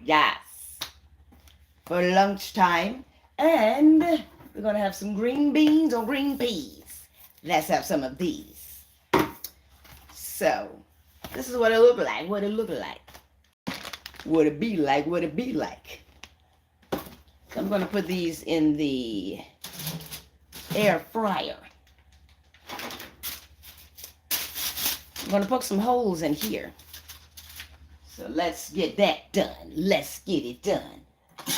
Yes. For lunchtime. And we're going to have some green beans or green peas. Let's have some of these. So, this is what it look like. What it look like. What it be like. What it be like. So I'm going to put these in the air fryer. I'm going to poke some holes in here. So let's get that done. Let's get it done.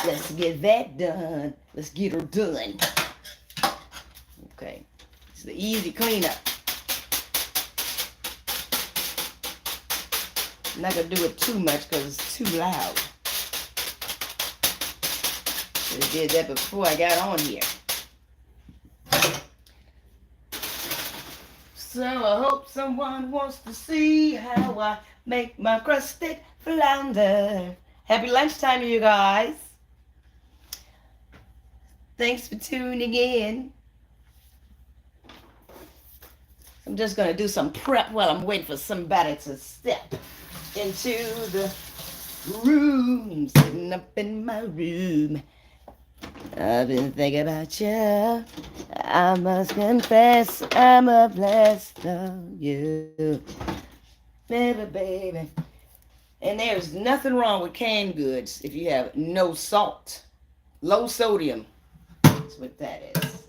Let's get that done. Let's get her done. Okay. It's the easy cleanup. I'm not going to do it too much because it's too loud. I did that before I got on here. So I hope someone wants to see how I make my crusted flounder. Happy lunchtime, you guys. Thanks for tuning in. I'm just going to do some prep while I'm waiting for somebody to step into the room. Sitting up in my room. I've been thinking about you. I must confess, I'm a blessed of you. Baby, baby. And there's nothing wrong with canned goods if you have no salt. Low sodium. That's what that is.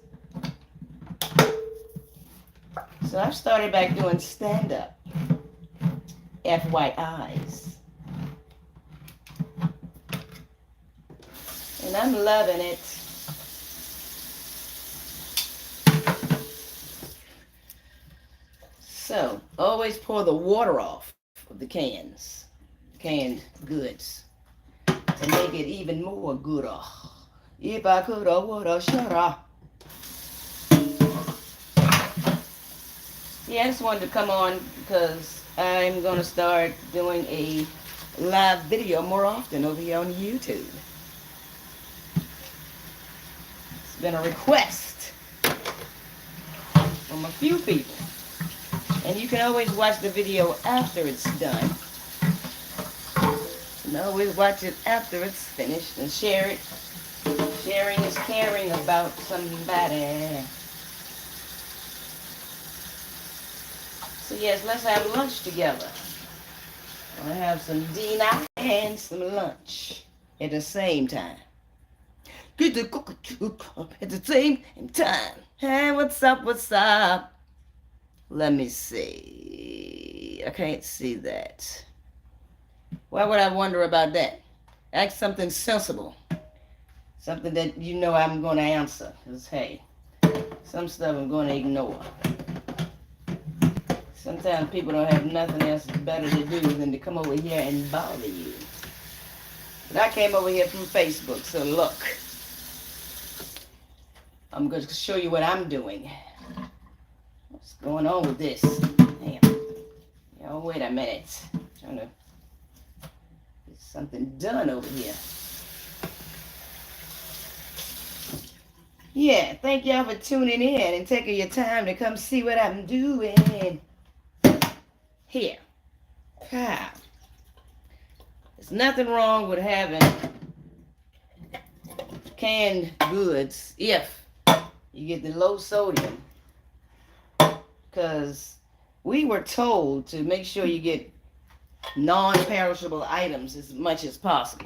So I've started back doing stand-up. FYIs. And I'm loving it. So, always pour the water off of the canned goods, to make it even more gooder. If I could, I woulda, shoulda. Yeah, I just wanted to come on because I'm going to start doing a live video more often over here on YouTube. It's been a request from a few people. And you can always watch the video after it's done. And always watch it after it's finished and share it. Sharing is caring about somebody. So yes, let's have lunch together. I'll have some dinner and some lunch at the same time. Get the cookie at the same time. Hey, what's up? What's up? Let me see. I can't see that. Why would I wonder about that? Ask something sensible. Something that you know I'm going to answer. Because, hey, some stuff I'm going to ignore. Sometimes people don't have nothing else better to do than to come over here and bother you. But I came over here from Facebook, so look. I'm going to show you what I'm doing. What's going on with this? Damn. Oh, wait a minute. I'm trying to get something done over here. Yeah, thank y'all for tuning in and taking your time to come see what I'm doing. Here. Pow. There's nothing wrong with having canned goods if you get the low sodium. Because we were told to make sure you get non-perishable items as much as possible.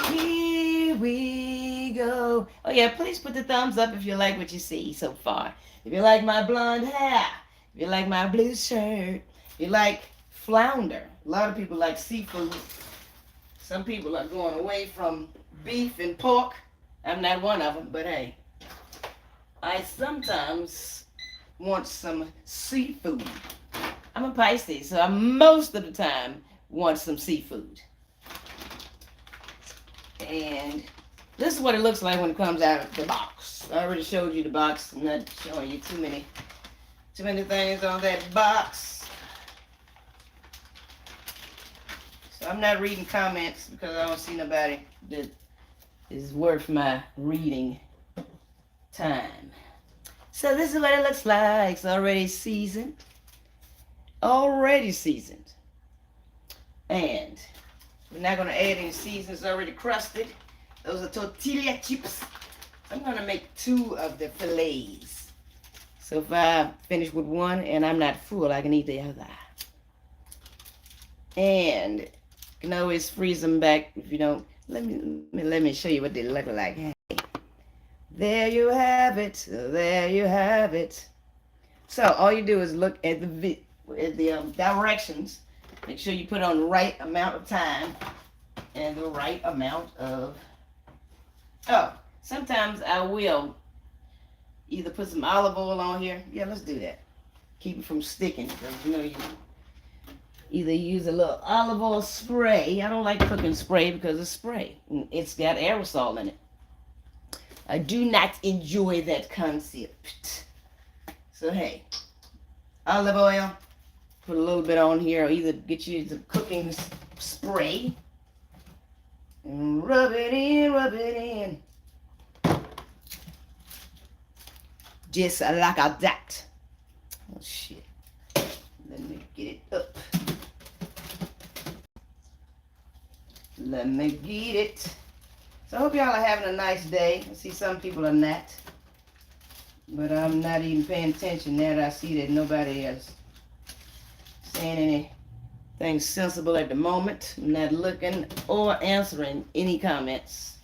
Here we go. Oh yeah, please put the thumbs up if you like what you see so far. If you like my blonde hair, if you like my blue shirt, if you like flounder. A lot of people like seafood. Some people are going away from beef and pork. I'm not one of them, but hey, I sometimes want some seafood. I'm a Pisces, so I most of the time want some seafood. And this is what it looks like when it comes out of the box. I already showed you the box. I'm not showing you too many things on that box. So I'm not reading comments because I don't see nobody that is worth my reading time. So this is what it looks like. It's already seasoned. Already seasoned. And We're not gonna add any seasonings, already crusted. Those are tortilla chips. I'm gonna make 2 of the fillets. So if I finish with one and I'm not full, I can eat the other. And you can always freeze them back if you don't. Let me show you what they look like. Hey, there you have it. There you have it. So all you do is look at the directions. Make sure you put on the right amount of time and the right amount of. Oh, sometimes I will either put some olive oil on here. Yeah, let's do that. Keep it from sticking, because you know you either use a little olive oil spray. I don't like cooking spray because it's spray. It's got aerosol in it. I do not enjoy that concept. So hey, olive oil. Put a little bit on here, or either get you the cooking spray and rub it in, rub it in. Just like that. Oh shit. Let me get it up. Let me get it. So I hope y'all are having a nice day. I see some people are not. But I'm not even paying attention now that I see that nobody is saying anything sensible at the moment. I'm not looking or answering any comments.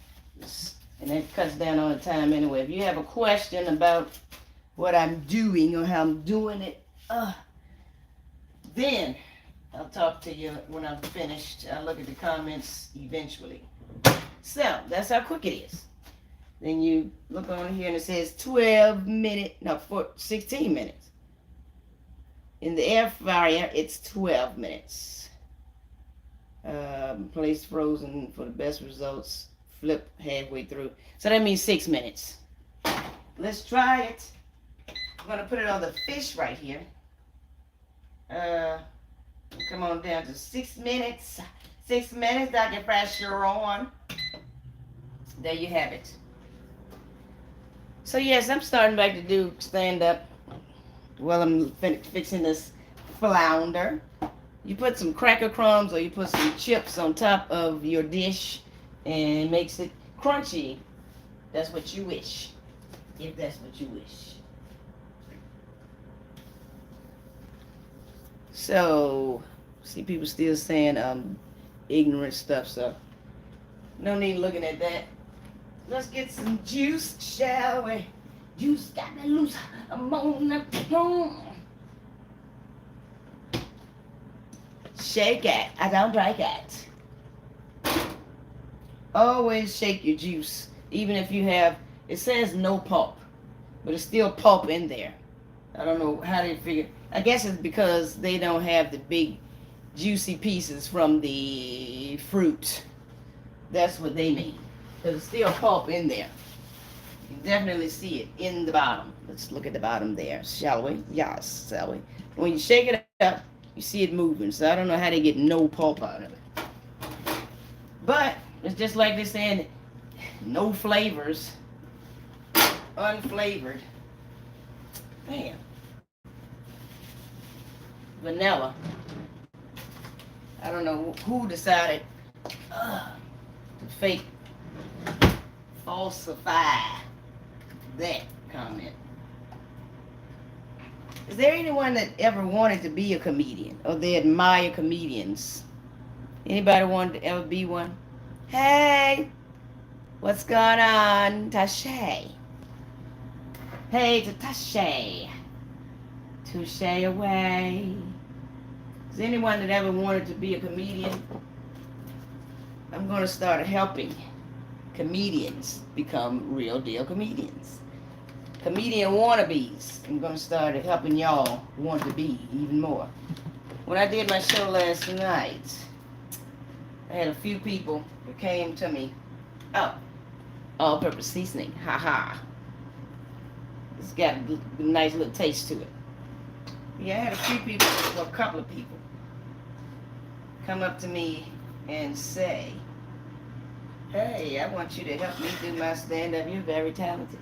And that cuts down on the time anyway. If you have a question about what I'm doing or how I'm doing it, then I'll talk to you when I'm finished. I'll look at the comments eventually. So that's how quick it is. Then you look on here and it says 16 minutes. In the air fryer, it's 12 minutes. Place frozen for the best results. Flip halfway through. So that means 6 minutes. Let's try it. I'm going to put it on the fish right here. Come on down to 6 minutes. 6 minutes, Dr. Pressure on. There you have it. So yes, I'm starting back to do stand up. Well, I'm fixing this flounder. You put some cracker crumbs or you put some chips on top of your dish and it makes it crunchy. That's what you wish. If that's what you wish. So, see people still saying ignorant stuff, so no need looking at that. Let's get some juice, shall we? Juice got me loose. I'm on the phone. Shake it. I don't break it. Always shake your juice. Even if you have, it says no pulp, but it's still pulp in there. I don't know how they figure. I guess it's because they don't have the big juicy pieces from the fruit. That's what they mean. There's still pulp in there. You can definitely see it in the bottom. Let's look at the bottom there, shall we? Yes, shall we? When you shake it up, you see it moving. So I don't know how they get no pulp out of it. But it's just like they're saying, no flavors, unflavored. Bam. Vanilla. I don't know who decided to fake falsify that comment. Is there anyone that ever wanted to be a comedian or they admire comedians? Anybody want to ever be one? Hey, what's going on, Tashay? Hey, Tashay. Touche away. Is anyone that ever wanted to be a comedian? I'm going to start helping comedians become real deal comedians. Comedian wannabes. I'm going to start helping y'all want to be even more. When I did my show last night, I had a few people that came to me. Oh, all-purpose seasoning. Ha ha. It's got a nice little taste to it. Yeah, I had a few people, well, a couple of people, come up to me and say, hey, I want you to help me do my stand-up. You're very talented.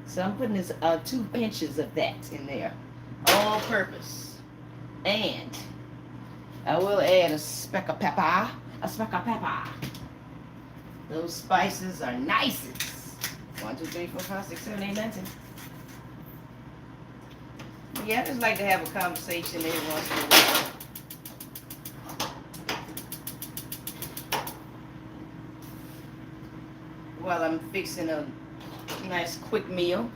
So I'm putting this 2 inches of that in there, all purpose. And I will add a speck of pepper, a speck of pepper. Those spices are nicest. 1, 2, 3, 4, 5, 6, 7, 8, 9, 10. Yeah, I just like to have a conversation every once in a while. While I'm fixing a nice quick meal,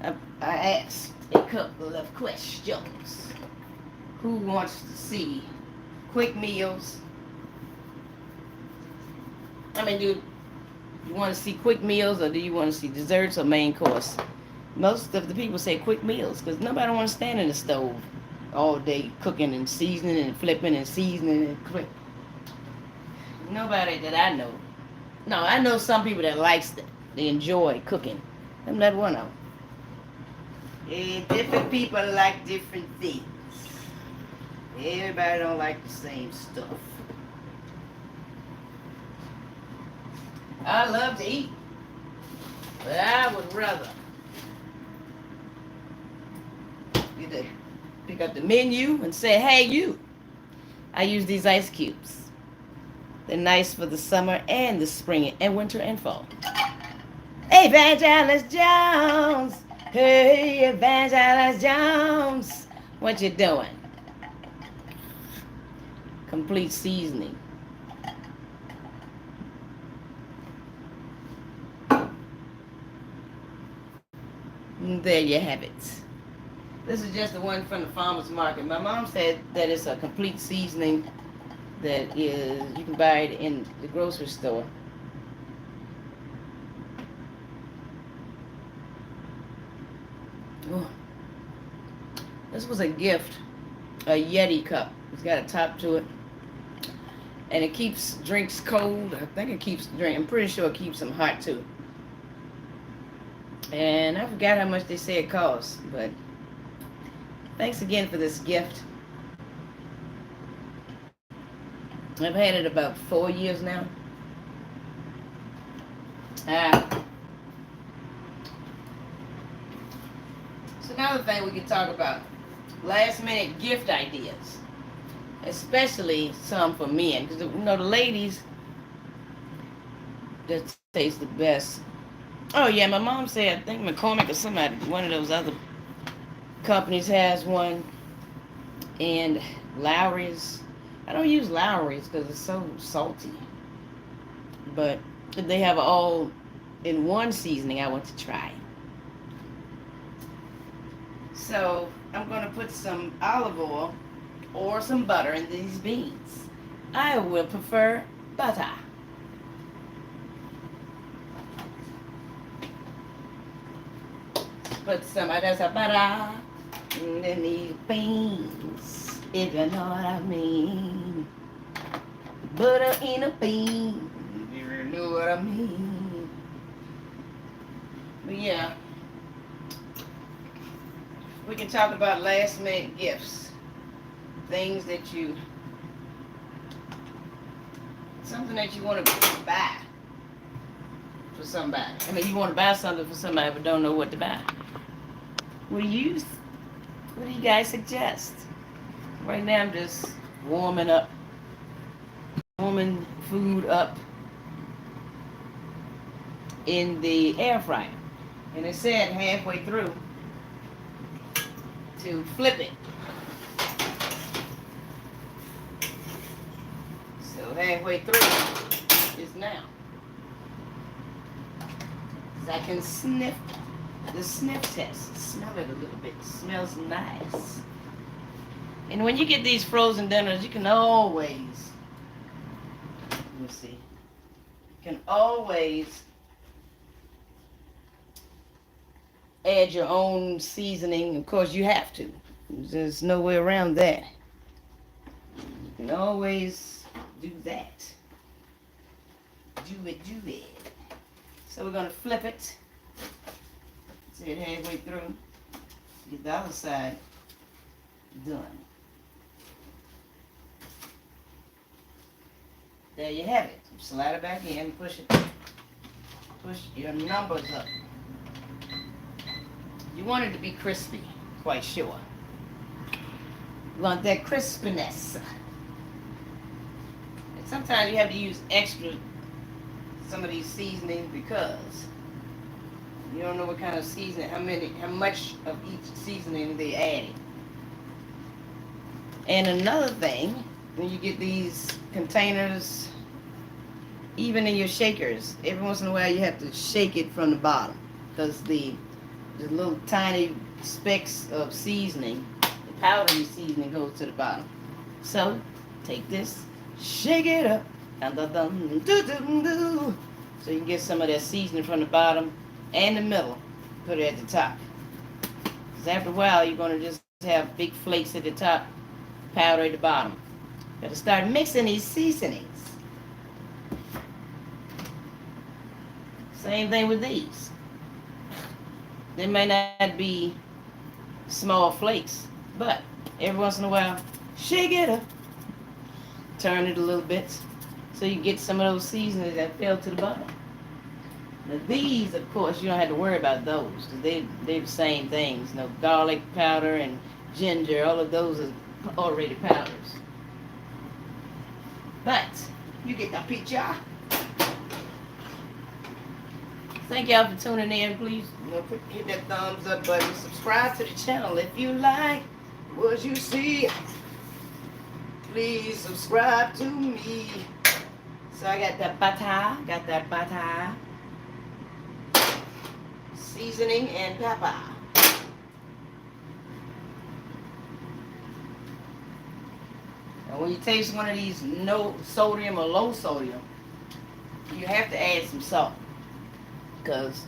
I asked a couple of questions. Who wants to see quick meals? I mean, do you want to see quick meals, or do you want to see desserts or main course? Most of the people say quick meals because nobody wants to stand in the stove all day cooking and seasoning and flipping and seasoning and quick. Nobody that I know. No, I know some people that likes that. They enjoy cooking. I'm not one of them. Different people like different things. Everybody don't like the same stuff. I love to eat, but I would rather get to pick up the menu and say, hey, you. I use these ice cubes. They're nice for the summer and the spring and winter and fall. Hey, Evangelist Jones. Hey, Evangelist Jones. What you doing? Complete seasoning. There you have it. This is just the one from the farmer's market. My mom said that it's a complete seasoning that is, you can buy it in the grocery store. Oh. This was a gift, a Yeti cup. It's got a top to it. And it keeps drinks cold. I think it keeps drink. I'm pretty sure it keeps them hot too. And I forgot how much they say it costs, but thanks again for this gift. I've had it about 4 years now. So another thing we can talk about, last minute gift ideas, especially some for men, because you know the ladies that taste the best. Oh yeah, my mom said, I think McCormick or somebody, one of those other companies has one, and Lowry's. I don't use Lowry's because it's so salty, but if they have all in one seasoning, I want to try. So I'm going to put some olive oil or some butter in these beans. I will prefer butter. Put some of this butter in these beans, if you know what I mean. Butter in a bean, if you know what I mean. But yeah, we can talk about last minute gifts. Things that you, something that you want to buy for somebody. I mean, you want to buy something for somebody but don't know what to buy. What do you guys suggest? Right now I'm just warming food up in the air fryer. And it said halfway through to flip it. So halfway through is now. So I can sniff the sniff test. Smell it a little bit. It smells nice. And when you get these frozen dinners, you can always, let me see, you can always add your own seasoning. Of course, you have to. There's no way around that. You can always do that. Do it. So we're going to flip it. See it halfway through. Get the other side done. There you have it. Slide it back in, push it. Push your numbers up. You want it to be crispy, quite sure. You want that crispiness. sometimes you have to use extra some of these seasonings because you don't know what kind of seasoning, how much of each seasoning they added. And another thing, when you get these containers, even in your shakers, every once in a while you have to shake it from the bottom because the little tiny specks of seasoning, the powdery seasoning goes to the bottom. So take this, shake it up, so you can get some of that seasoning from the bottom and the middle. Put it at the top. Because after a while, you're going to just have big flakes at the top, powder at the bottom. Got to start mixing these seasonings. Same thing with these. They may not be small flakes, but every once in a while, shake it up, turn it a little bit, so you get some of those seasonings that fell to the bottom. Now these, of course, you don't have to worry about those, because they're the same things. You know, garlic powder and ginger, all of those are already powders. But, you get the picture. Thank y'all for tuning in. Please hit that thumbs up button. Subscribe to the channel if you like what you see. Please subscribe to me. So I got that butter, seasoning and pepper. And when you taste one of these no sodium or low sodium, you have to add some salt. Because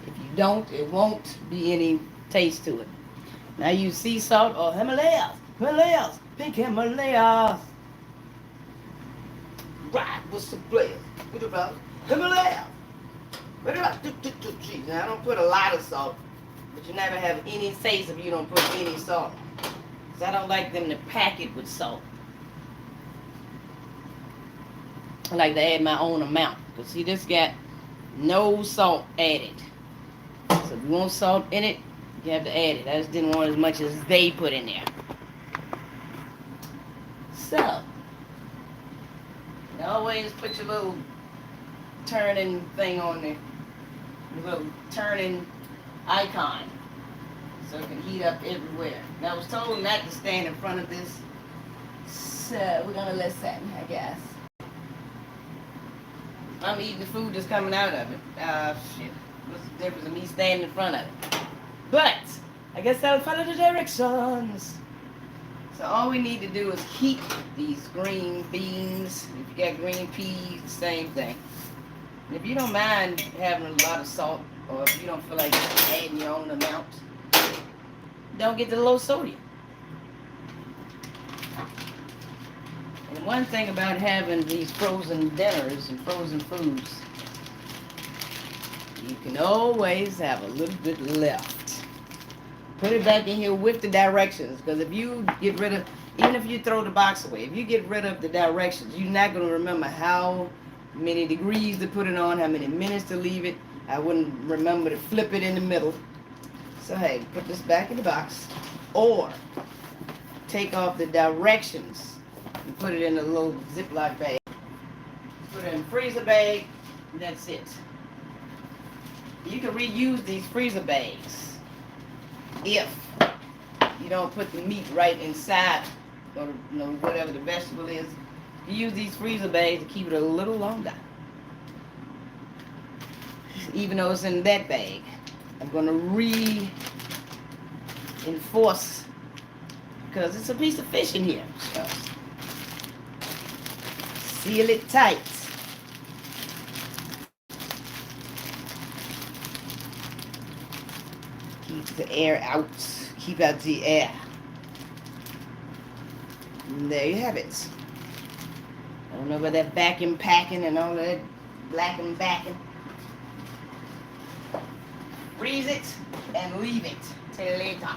if you don't, it won't be any taste to it. Now you sea salt or Himalayas, pink Himalayas. Right, what's the place? What about Himalayas? What about cheese? Now I don't put a lot of salt, but you never have any taste if you don't put any salt. Because I don't like them to pack it with salt. I like to add my own amount. But see, this got no salt added. So if you want salt in it, you have to add it. I just didn't want as much as they put in there. So, you always put your little turning thing on there. Your little turning icon. So it can heat up everywhere. Now I was told not to stand in front of this. So we're going to listen, I guess. I'm eating the food that's coming out of it. Shit. What's the difference of me standing in front of it? But, I guess I'll follow the directions. So all we need to do is heat these green beans. If you got green peas, same thing. And if you don't mind having a lot of salt, or if you don't feel like adding your own amount, don't get the low sodium. And one thing about having these frozen dinners and frozen foods, you can always have a little bit left. Put it back in here with the directions, because if you get rid of, even if you throw the box away, if you get rid of the directions, you're not going to remember how many degrees to put it on, how many minutes to leave it. I wouldn't remember to flip it in the middle. So hey, put this back in the box, or take off the directions and put it in a little Ziploc bag. Put it in a freezer bag, and that's it. You can reuse these freezer bags if you don't put the meat right inside, or whatever the vegetable is. You use these freezer bags to keep it a little longer. Even though it's in that bag, I'm going to reinforce, because it's a piece of fish in here. So seal it tight. Keep the air out. Keep out the air. And there you have it. I don't know about that vacuum packing and all that black and backing. Freeze it and leave it till later.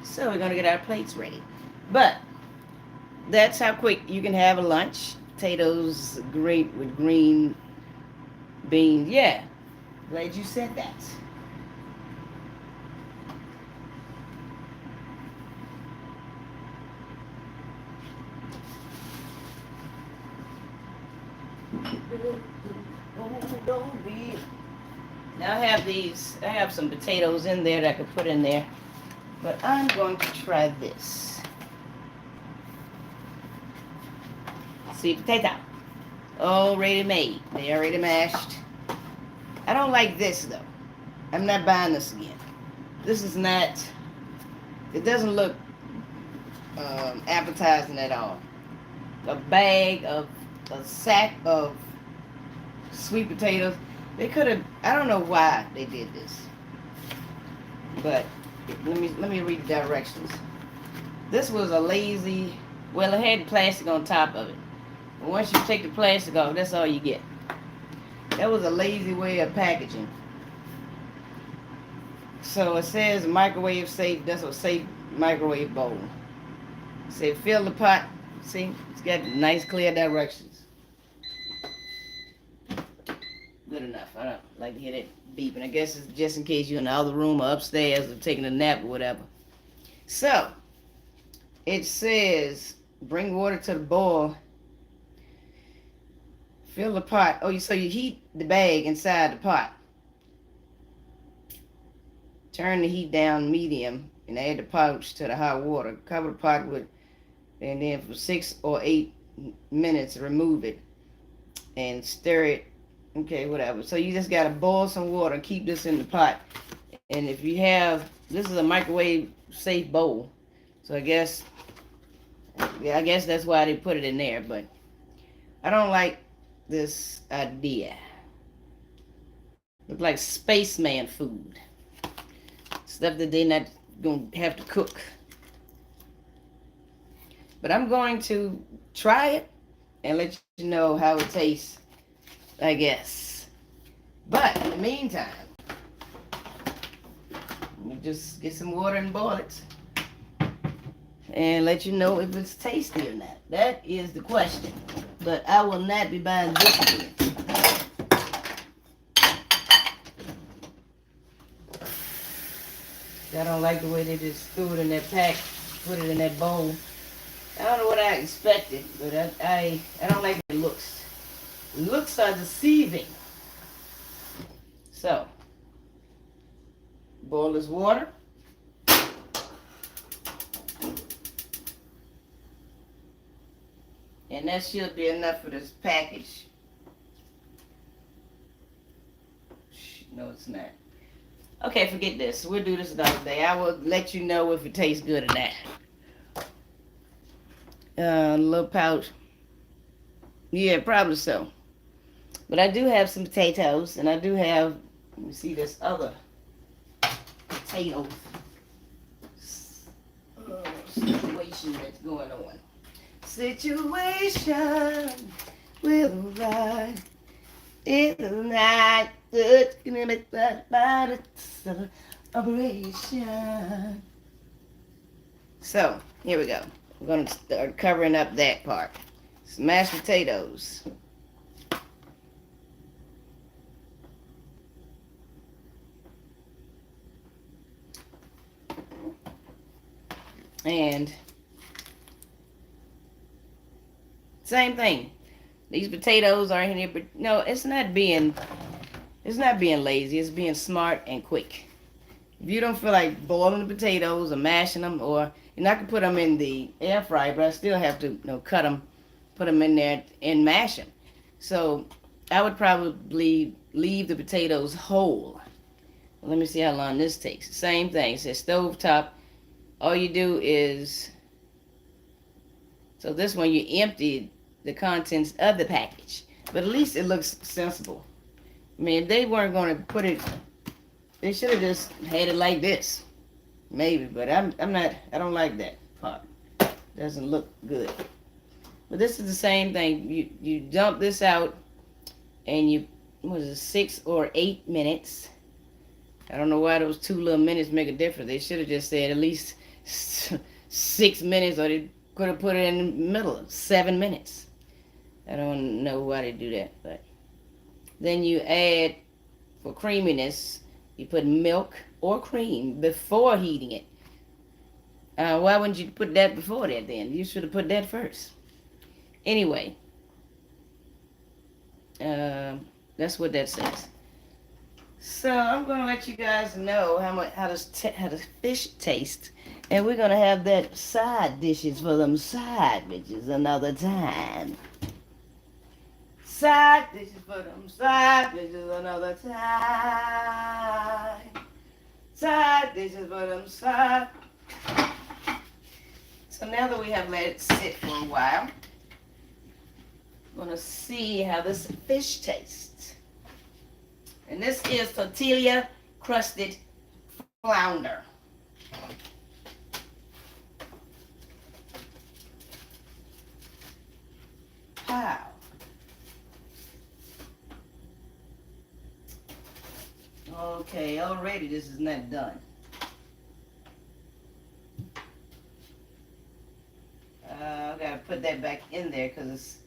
So we're going to get our plates ready. But that's how quick you can have a lunch. Potatoes great with green beans. Yeah. Glad you said that. Now I have some potatoes in there that I could put in there, but I'm going to try this. Sweet potato. Already made. They already mashed. I don't like this though. I'm not buying this again. This is not, it doesn't look appetizing at all. A sack of sweet potatoes. They could have, I don't know why they did this. But let me read the directions. This was a lazy, well, it had plastic on top of it. But once you take the plastic off, that's all you get. That was a lazy way of packaging. So it says microwave safe, that's a safe microwave bowl. It says fill the pot. See, it's got nice clear directions. Good enough. I don't like to hear that beeping. I guess it's just in case you're in the other room or upstairs or taking a nap or whatever. So, it says bring water to the boil. Fill the pot. Oh, so you heat the bag inside the pot. Turn the heat down medium and add the pouch to the hot water. Cover the pot with, and then for 6 or 8 minutes, remove it and stir it. Okay, whatever. So you just gotta boil some water and keep this in the pot. And if you have, this is a microwave safe bowl. So I guess that's why they put it in there. But I don't like this idea. Look like spaceman food. Stuff that they're not gonna have to cook. But I'm going to try it and let you know how it tastes, I guess. But in the meantime, let me just get some water and boil it and let you know if it's tasty or not. That is the question. But I will not be buying this again. I don't like the way they just threw it in that pack, put it in that bowl. I don't know what I expected, but I don't like the looks. Looks are deceiving. So, boil this water. And that should be enough for this package. No, it's not. Okay, forget this. We'll do this another day. I will let you know if it tastes good or not. Little pouch. Yeah, probably so. But I do have some potatoes, and I do have, let me see this other potato situation that's going on. Situation will ride in the night. It's gonna make that body celebration. So, here we go. We're going to start covering up that part. Mashed potatoes. And same thing. These potatoes are in here, but no, it's not being lazy. It's being smart and quick. If you don't feel like boiling the potatoes or mashing them, or I can put them in the air fryer, but I still have to cut them, put them in there and mash them. So I would probably leave the potatoes whole. Let me see how long this takes. Same thing. It says stove top. All you do is, so this one you empty the contents of the package, but at least it looks sensible. I mean, if they weren't going to put it, they should have just had it like this, maybe. But I don't like that part. Doesn't look good. But this is the same thing. You dump this out, and you, 6 or 8 minutes. I don't know why those 2 little minutes make a difference. They should have just said at least 6 minutes, or they could have put it in the middle, 7 minutes. I don't know why they do that, but then you add for creaminess, you put milk or cream before heating it. Why wouldn't you put that before that then? You should have put that first. Anyway, that's what that says. So I'm gonna let you guys know how the fish taste, and we're gonna have that side dishes for them side dishes another time. Side dishes for them side dishes another time. Side dishes for them side. So now that we have let it sit for a while, I'm gonna see how this fish tastes. And this is Tortilla crusted flounder. Wow. Okay, already this is not done. I gotta put that back in there because it's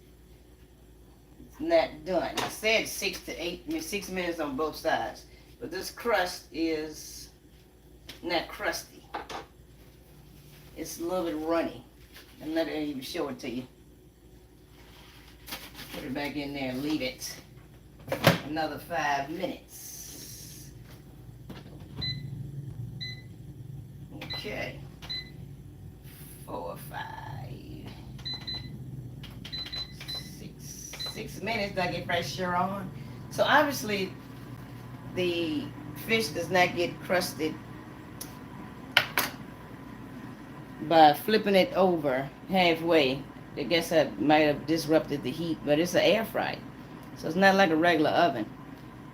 not done. I said 6 minutes on both sides, but this crust is not crusty. It's a little bit runny. I'm not gonna even show it to you. Put it back in there and leave it another 5 minutes. Okay. 4, 5, 6 minutes to get pressure on. So obviously the fish does not get crusted by flipping it over halfway. I guess I might have disrupted the heat, but it's an air fry, so it's not like a regular oven.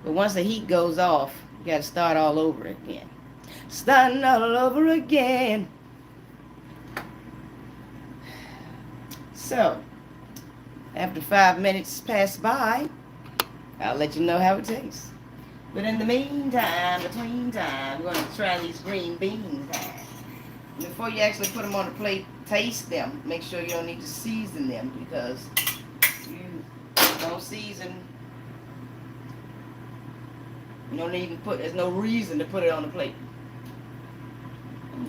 But once the heat goes off, you got to start all over again. Starting all over again. So, after 5 minutes pass by, I'll let you know how it tastes. But in the meantime, between time, we're going to try these green beans now. Before you actually put them on the plate, taste them. Make sure you don't need to season them, because you don't season, you don't even put, there's no reason to put it on the plate.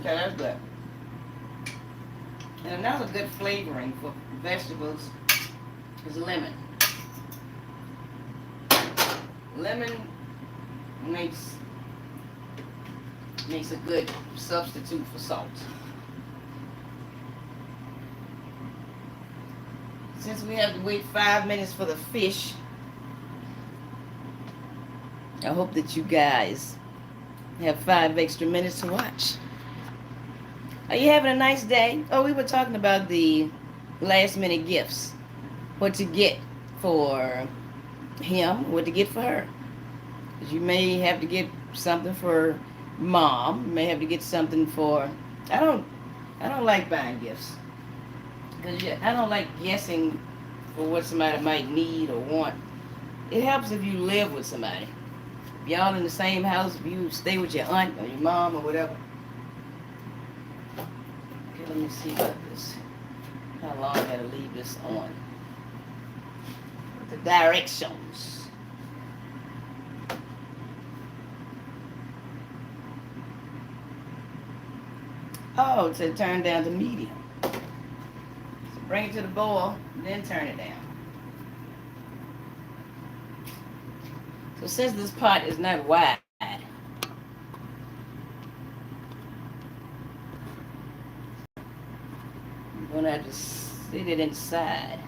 Okay, that's good. And another good flavoring for vegetables is lemon. Lemon makes a good substitute for salt. Since we have to wait 5 minutes for the fish, I hope that you guys have 5 extra minutes to watch. Are you having a nice day? Oh, we were talking about the last minute gifts. What to get for him, what to get for her. Because you may have to get something for mom. You may have to get something for, I don't like buying gifts. Because I don't like guessing for what somebody might need or want. It helps if you live with somebody. If y'all in the same house, if you stay with your aunt or your mom or whatever. Okay, let me see about this. How long I gotta leave this on. With the directions. Oh, to turn down to medium. So bring it to the boil, then turn it down. So since this pot is not wide, I'm gonna have to sit it inside.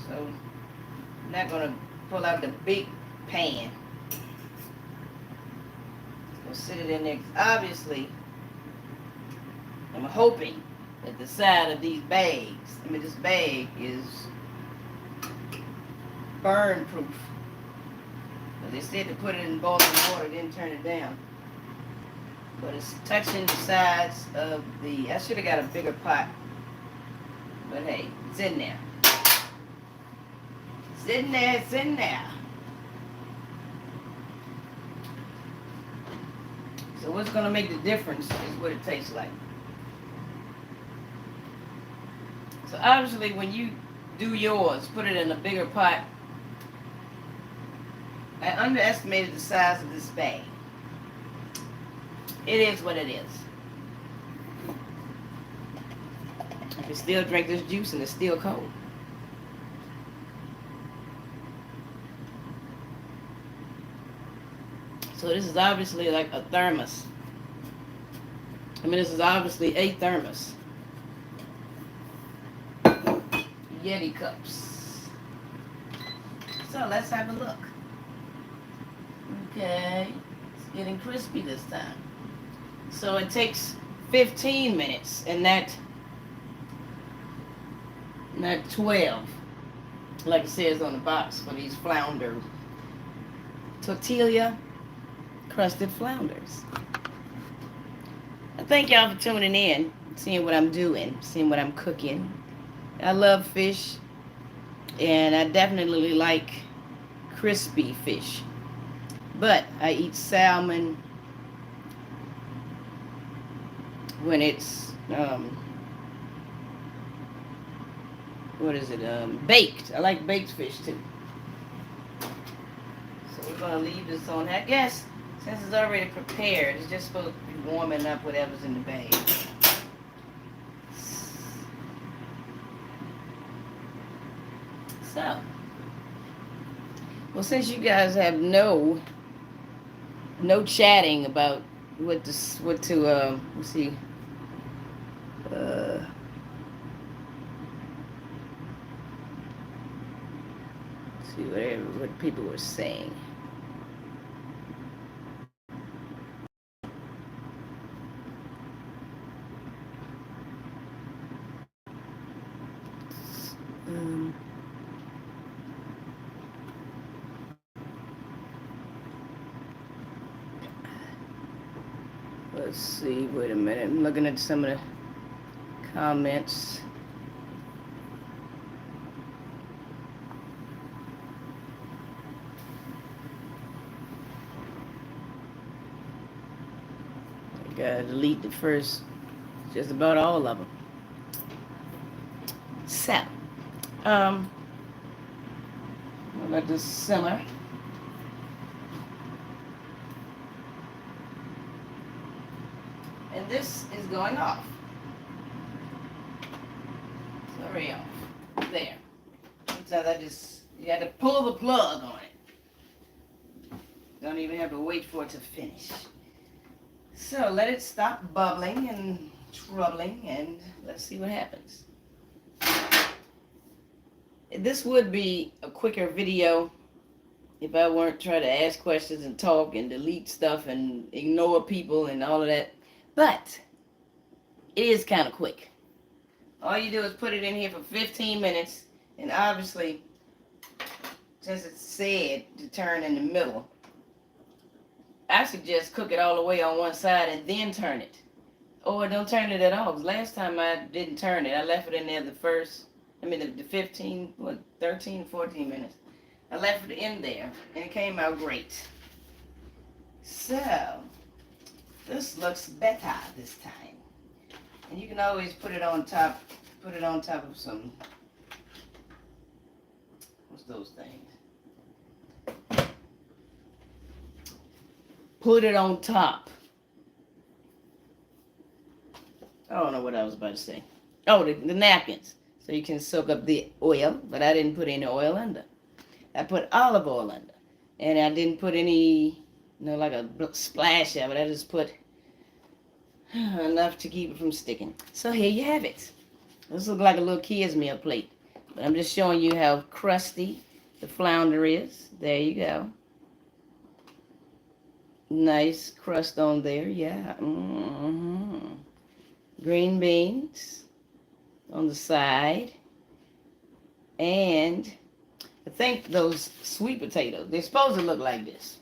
So I'm not gonna pull out the big pan. Gonna sit it in there. Obviously, I'm hoping that the side of these bags, this bag is burn proof. But they said to put it in boiling water, then turn it down. But it's touching the sides of the, I should have got a bigger pot. But hey, it's in there. It's in there, it's in there. So what's going to make the difference is what it tastes like. So obviously when you do yours, put it in a bigger pot. I underestimated the size of this bag. It is what it is. I can still drink this juice and it's still cold. So this is obviously like a thermos. I mean, this is obviously a thermos. Yeti cups. So let's have a look. Okay, it's getting crispy this time. So it takes 15 minutes and not 12, like it says on the box for these flounder. Tortilla crusted flounders. I thank y'all for tuning in, seeing what I'm doing, seeing what I'm cooking. I love fish, and I definitely like crispy fish. But I eat salmon when it's baked. I like baked fish too. So we're gonna leave this on. I guess since it's already prepared, it's just supposed to be warming up whatever's in the bag. So, well, since you guys have no chatting about let's see, what people were saying. Let's see, wait a minute. I'm looking at some of the comments. I gotta delete the first, just about all of them. So, I'll let this simmer. And this is going off. Sorry, off. There. Sometimes you had to pull the plug on it. Don't even have to wait for it to finish. So let it stop bubbling and troubling, and let's see what happens. This would be a quicker video if I weren't trying to ask questions and talk and delete stuff and ignore people and all of that. But it is kind of quick. All you do is put it in here for 15 minutes, and obviously, since it's said to turn in the middle, I suggest cook it all the way on one side and then turn it. Or don't turn it at all. Last time I didn't turn it. I left it in there the 13, 14 minutes. I left it in there, and it came out great. So, this looks better this time. And you can always put it on top of some, what's those things? Put it on top. I don't know what I was about to say. Oh, the napkins. So you can soak up the oil, but I didn't put any oil under. I put olive oil under. And I didn't put any, like a splash of it. I just put enough to keep it from sticking. So here you have it. This looks like a little kid's meal plate. But I'm just showing you how crusty the flounder is. There you go. Nice crust on there, yeah. Green beans on the side. And I think those sweet potatoes, they're supposed to look like this.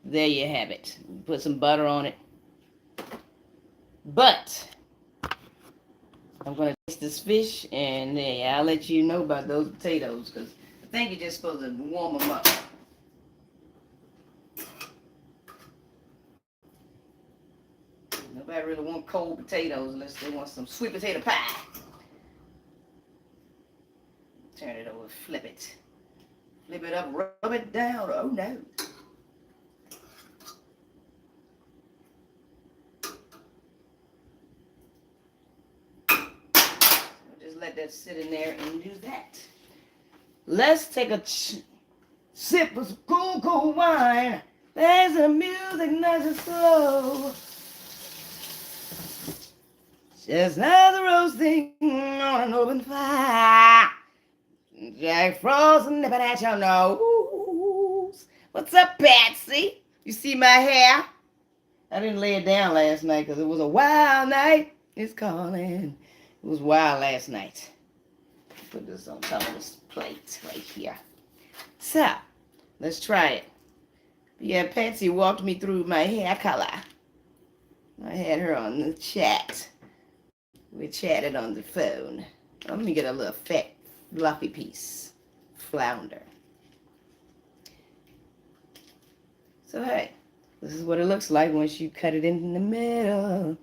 There you have it. Put some butter on it. But I'm going to taste this fish, and I'll let you know about those potatoes, because I think you're just supposed to warm them up. Nobody really want cold potatoes unless they want some sweet potato pie. Turn it over, flip it. Flip it up, rub it down. Oh no. Just let that sit in there and do that. Let's take a sip of some cool, cool wine. There's a music nice and slow. Just another roasting on an open fire. Jack Frost nipping at your nose. What's up, Patsy? You see my hair? I didn't lay it down last night because it was a wild night. It's calling. It was wild last night. Put this on top of this plate right here. So, let's try it. Yeah, Patsy walked me through my hair color. I had her on the chat. We chatted on the phone. Let me get a little fat, fluffy piece. Flounder. So, hey, this is what it looks like once you cut it in the middle.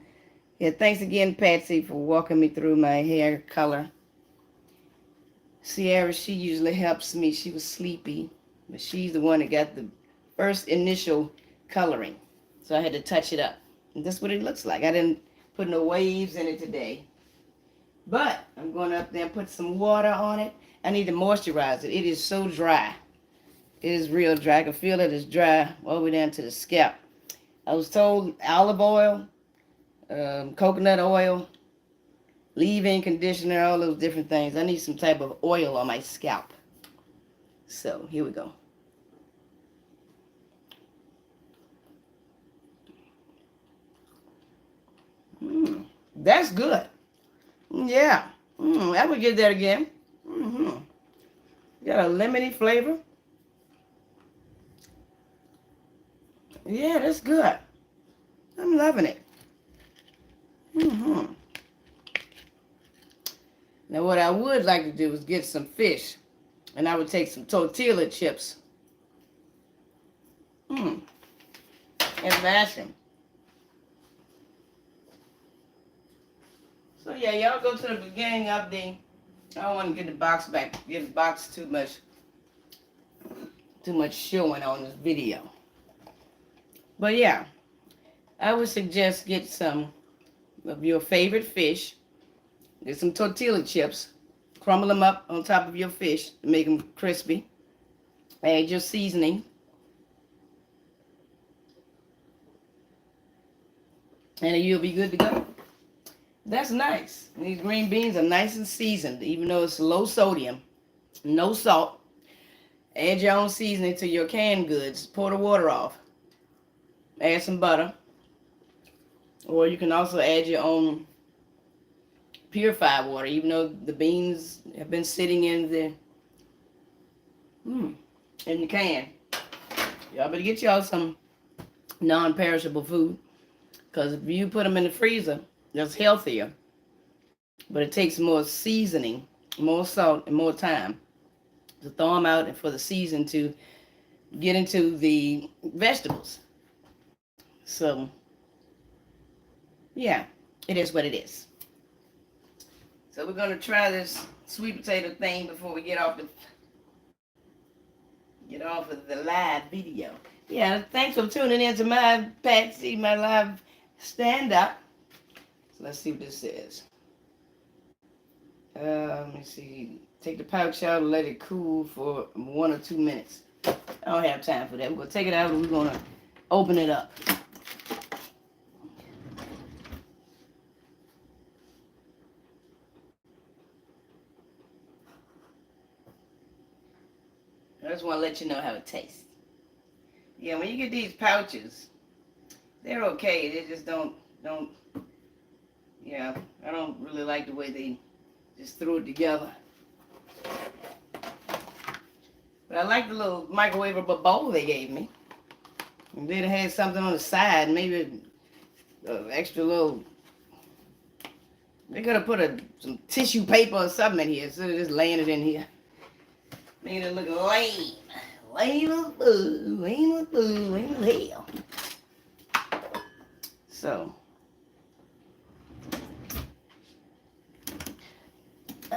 Yeah, thanks again, Patsy, for walking me through my hair color. Sierra, she usually helps me. She was sleepy, but she's the one that got the first initial coloring. So I had to touch it up. And that's what it looks like. I didn't put no waves in it today. But I'm going up there and put some water on it. I need to moisturize it. It is so dry. It is real dry. I can feel it is dry all the way down to the scalp. I was told olive oil, coconut oil, leave-in conditioner, all those different things. I need some type of oil on my scalp. So, here we go. That's good. Yeah. I would get that again. Got a lemony flavor. Yeah, that's good. I'm loving it. Now, what I would like to do is get some fish. And I would take some tortilla chips. And mash them. So, yeah, y'all go to the beginning of the... I don't want to get the box back. Give the box too much showing on this video. But, yeah. I would suggest get some of your favorite fish. Get some tortilla chips. Crumble them up on top of your fish to make them crispy. Add your seasoning. And you'll be good to go. That's nice. These green beans are nice and seasoned, even though it's low sodium. No salt. Add your own seasoning to your canned goods. Pour the water off. Add some butter. Or you can also add your own purified water, even though the beans have been sitting in the can. Y'all better get y'all some non-perishable food, because if you put them in the freezer, that's healthier, but it takes more seasoning, more salt, and more time to thaw them out and for the season to get into the vegetables. So, yeah, it is what it is. So we're going to try this sweet potato thing before we get off of the live video. Yeah, thanks for tuning in to my Patsy, my live stand-up. So let's see what this says. Let me see. Take the pouch out and let it cool for 1 or 2 minutes. I don't have time for that. We're going to take it out and we're going to open it up. I just want to let you know how it tastes. Yeah, when you get these pouches, they're okay. They just don't, yeah, I don't really like the way they just threw it together. But I like the little microwavable bowl they gave me. And then it had something on the side, maybe an extra little, they could have put some tissue paper or something in here instead of just laying it in here. Making it look lame. Lame as boo, lame as boo, lame as hell. So,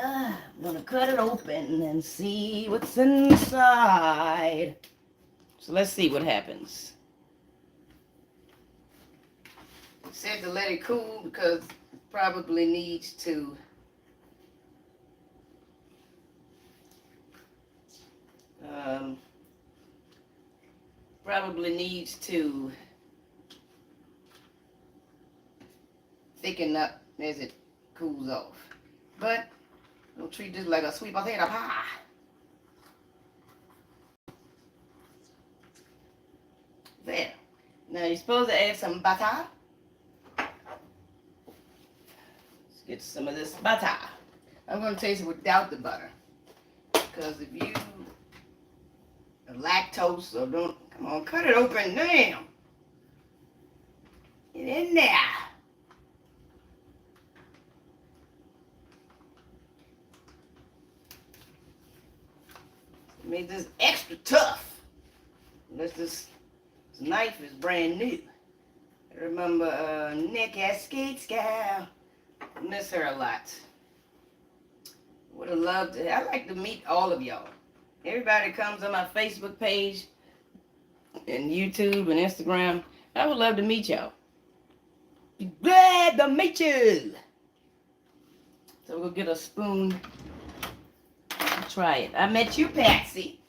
I'm gonna cut it open and see what's inside. So let's see what happens. Said to let it cool because it probably needs to thicken up as it cools off. But don't treat this like a sweet potato pie. There. Now you're supposed to add some butter. Let's get some of this butter. I'm going to taste it without the butter. Because if you are lactose or don't, come on, cut it open now. Get in there. Made this extra tough. This knife is brand new. I remember Nikki Skate Scout. I miss her a lot. Would have loved to. I'd like to meet all of y'all. Everybody comes on my Facebook page and YouTube and Instagram. I would love to meet y'all. Be glad to meet you. So we'll get a spoon. Try it. I met you, Patsy.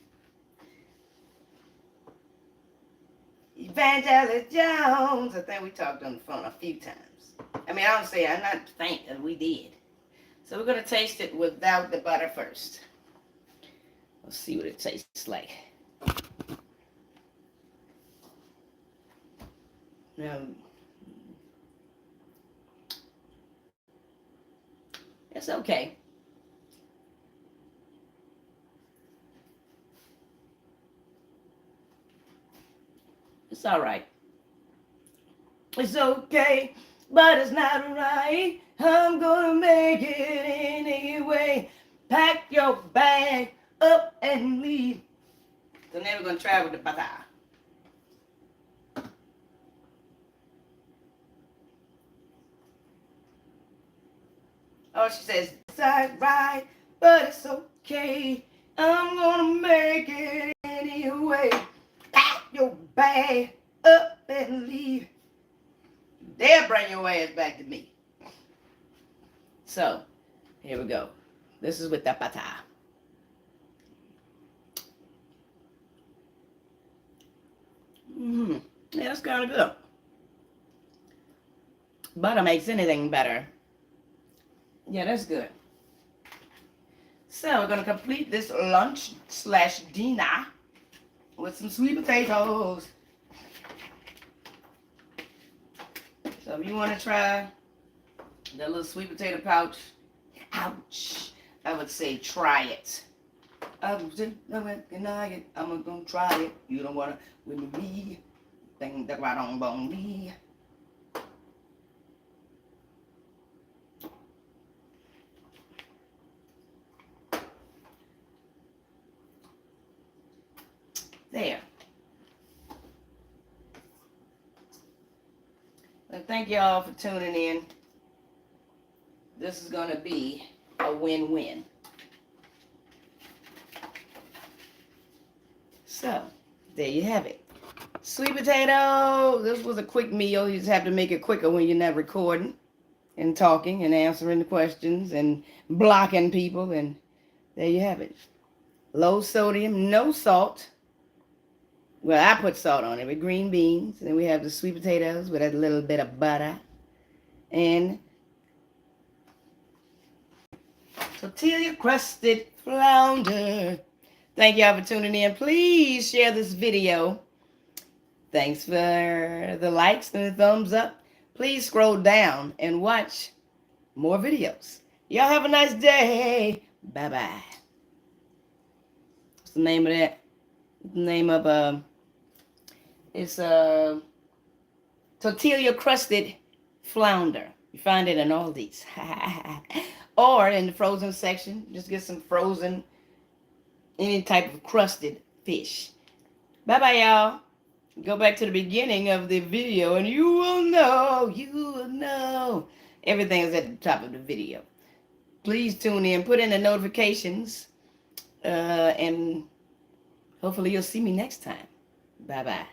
Evangelist Jones. I think we talked on the phone a few times. I mean, I don't say, I'm not think that we did. So we're going to taste it without the butter first. Let's see what it tastes like. Now, it's okay. It's all right. It's okay, but it's not right. I'm gonna make it anyway. Pack your bag up and leave. So now we're gonna try with the butter. Oh, she says, it's all right, but it's okay. I'm gonna make it anyway. Pack your bag up and leave. They'll bring your ass back to me. So, here we go. This is with the butter. Yeah, that's kind of good. Butter makes anything better. Yeah, that's good. So, we're going to complete this lunch / dinner with some sweet potatoes. So if you want to try the little sweet potato pouch, ouch, I would say try it. I'm gonna try it. You don't wanna with me. Think that right on bone me. There. Well, thank y'all for tuning in. This is going to be a win-win. So, there you have it. Sweet potato. This was a quick meal. You just have to make it quicker when you're not recording and talking and answering the questions and blocking people. And there you have it. Low sodium, no salt. Well, I put salt on it with green beans. And then we have the sweet potatoes with a little bit of butter. And tortilla crusted flounder. Thank y'all for tuning in. Please share this video. Thanks for the likes and the thumbs up. Please scroll down and watch more videos. Y'all have a nice day. Bye-bye. What's the name of that? The name of it's tortilla crusted flounder. You find it in Aldi's. Or in the frozen section, just get some frozen, any type of crusted fish. Bye-bye, y'all. Go back to the beginning of the video and you will know. Everything is at the top of the video. Please tune in, put in the notifications, and hopefully you'll see me next time. Bye-bye.